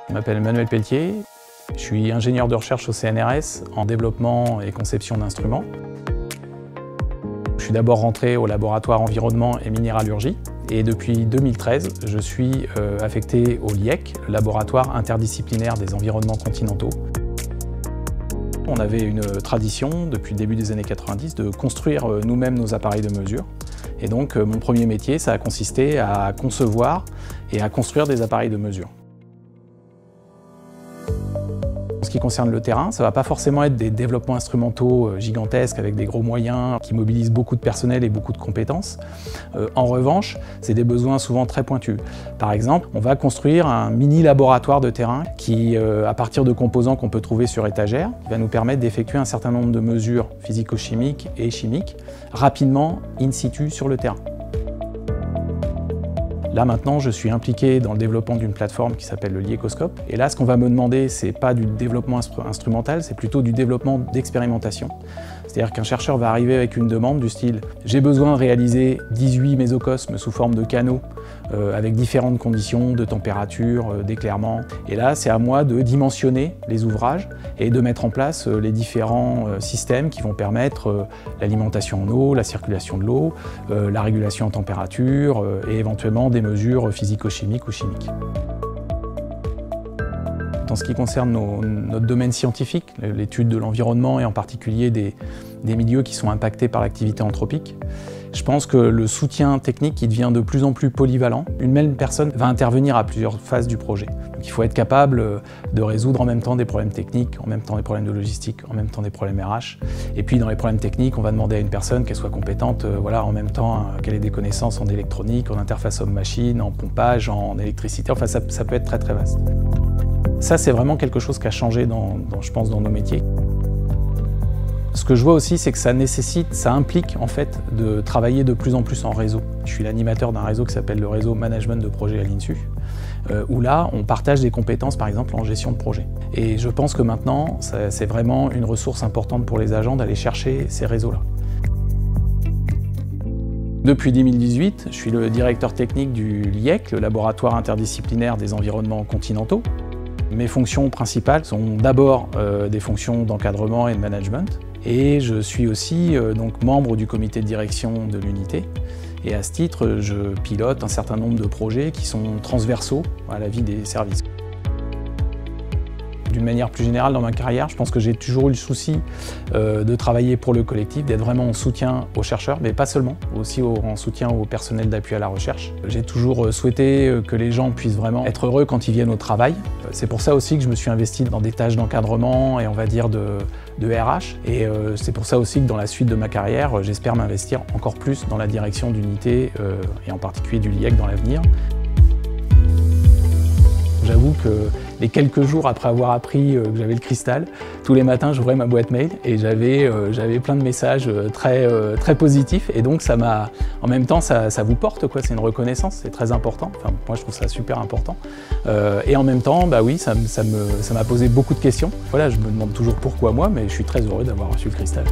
Je m'appelle Emmanuel Pelletier, je suis ingénieur de recherche au CNRS en développement et conception d'instruments. Je suis d'abord rentré au laboratoire environnement et minéralurgie et depuis 2013, je suis affecté au LIEC, le laboratoire interdisciplinaire des environnements continentaux. On avait une tradition depuis le début des années 90 de construire nous-mêmes nos appareils de mesure. Et donc mon premier métier, ça a consisté à concevoir et à construire des appareils de mesure. En ce qui concerne le terrain, ça ne va pas forcément être des développements instrumentaux gigantesques avec des gros moyens qui mobilisent beaucoup de personnel et beaucoup de compétences. En revanche, c'est des besoins souvent très pointus. Par exemple, on va construire un mini laboratoire de terrain qui, à partir de composants qu'on peut trouver sur étagère, va nous permettre d'effectuer un certain nombre de mesures physico-chimiques et chimiques rapidement in situ sur le terrain. Là maintenant, je suis impliqué dans le développement d'une plateforme qui s'appelle le Liecoscope. Et là, ce qu'on va me demander, c'est pas du développement instrumental, c'est plutôt du développement d'expérimentation. C'est-à-dire qu'un chercheur va arriver avec une demande du style « J'ai besoin de réaliser 18 mésocosmes sous forme de canaux avec différentes conditions de température, d'éclairement. » Et là, c'est à moi de dimensionner les ouvrages et de mettre en place les différents systèmes qui vont permettre l'alimentation en eau, la circulation de l'eau, la régulation en température et éventuellement des mesures physico-chimiques ou chimiques. En ce qui concerne notre domaine scientifique, l'étude de l'environnement et en particulier des milieux qui sont impactés par l'activité anthropique, je pense que le soutien technique il devient de plus en plus polyvalent. Une même personne va intervenir à plusieurs phases du projet. Donc il faut être capable de résoudre en même temps des problèmes techniques, en même temps des problèmes de logistique, en même temps des problèmes RH. Et puis dans les problèmes techniques, on va demander à une personne qu'elle soit compétente en même temps qu'elle ait des connaissances en électronique, en interface homme-machine, en pompage, en électricité. Enfin ça peut être très très vaste. Ça, c'est vraiment quelque chose qui a changé, je pense, dans nos métiers. Ce que je vois aussi, c'est que ça implique en fait de travailler de plus en plus en réseau. Je suis l'animateur d'un réseau qui s'appelle le réseau management de projet à l'INSU, où là, on partage des compétences, par exemple, en gestion de projet. Et je pense que maintenant, c'est vraiment une ressource importante pour les agents d'aller chercher ces réseaux-là. Depuis 2018, je suis le directeur technique du LIEC, le laboratoire interdisciplinaire des environnements continentaux. Mes fonctions principales sont d'abord des fonctions d'encadrement et de management. Et je suis aussi donc membre du comité de direction de l'unité. Et à ce titre, je pilote un certain nombre de projets qui sont transversaux à la vie des services. D'une manière plus générale dans ma carrière, je pense que j'ai toujours eu le souci de travailler pour le collectif, d'être vraiment en soutien aux chercheurs, mais pas seulement, aussi en soutien au personnel d'appui à la recherche. J'ai toujours souhaité que les gens puissent vraiment être heureux quand ils viennent au travail. C'est pour ça aussi que je me suis investi dans des tâches d'encadrement et on va dire de RH. Et c'est pour ça aussi que dans la suite de ma carrière, j'espère m'investir encore plus dans la direction d'unité et en particulier du LIEC dans l'avenir. J'avoue que les quelques jours après avoir appris que j'avais le cristal, tous les matins j'ouvrais ma boîte mail et j'avais plein de messages très positifs et donc en même temps ça vous porte quoi, c'est une reconnaissance, c'est très important, enfin moi je trouve ça super important et en même temps bah oui ça m'a posé beaucoup de questions. Voilà, je me demande toujours pourquoi moi mais je suis très heureux d'avoir reçu le cristal.